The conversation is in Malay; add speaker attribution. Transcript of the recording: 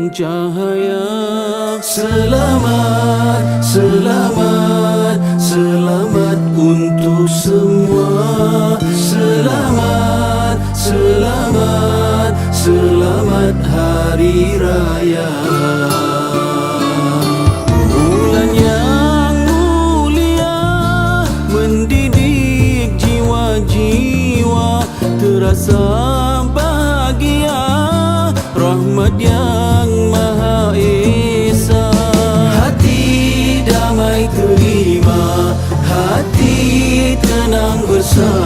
Speaker 1: penuh cahaya. Selamat, selamat, selamat untuk semua. Selamat, selamat, selamat Hari Raya. Bulan yang mulia mendidik jiwa-jiwa, terasa bahagia, rahmat yang Maha Esa. Hati damai terima, hati tenang bersama.